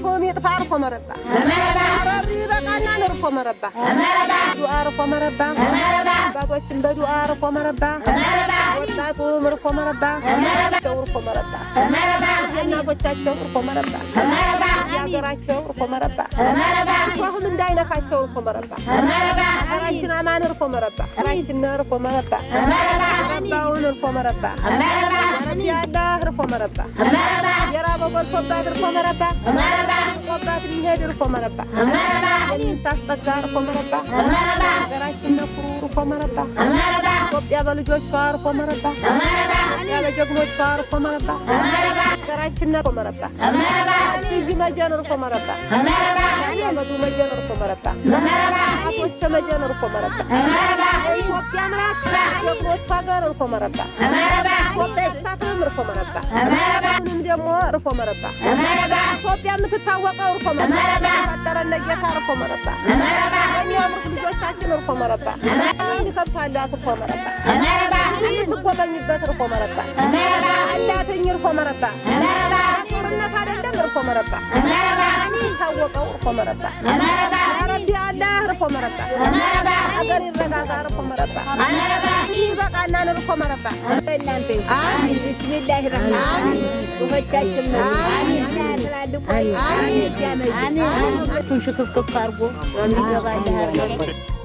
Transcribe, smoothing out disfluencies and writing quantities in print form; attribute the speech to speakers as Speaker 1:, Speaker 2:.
Speaker 1: توم يطفار خمربا عربي بقانا نرفو مربا دعاء رفو مربا باقوشن بدعاء رفو مربا وطاقو مرفو مربا رفو مربا ينا بوشاچو رفو مربا ياغراچو رفو مربا وهم እንዳይነካቸው رفو مربا ራችን አማን رفو مربا ራችን رفو مربا رباون رفو مربا ربي الله رفو مربا يرابو بالفبات رفو مربا وبات يهد رفو مربا تستقى رفو مربا ራችን ነፍሩ رفو مربا وبيا በልጆች رفو مربا يا ለጀግኖች رفو مربا ራችን رفو مربا እዚህ መጀን رفو مربا يا መዱ መጀን رفو مربا አቆቸ መጀን رفو مربا ኢትዮጵያ ምራት ጀግኖች ሀገር رفو مربا ወበስታም رفو مربا ምንም ደግሞ رفو مربا ኢትዮጵያ የምትታወቀው رفو مربا ፈጠረን ለጌታ رفو مربا የሚያምሩ ልጆቻችን رفو مربا ይከፋሉ رفو مربا ይቆበኝበት رفو مربا እንዳተኝ رفو مربا ጦርነት አይደለም رفو مربا ታወቀው رفو مربا ረቢ አላህ رفو مربا አገር ይረጋጋ رفو مربا ይበቃና رفو مربا እናንተ አሜን ቢስሚላህ الرحمن አሜን ወቻችን አሜን ያላልቁ አሜን ያመጣ አሜን ሽክፍክፍ አርጎ እንዲገባ ያለው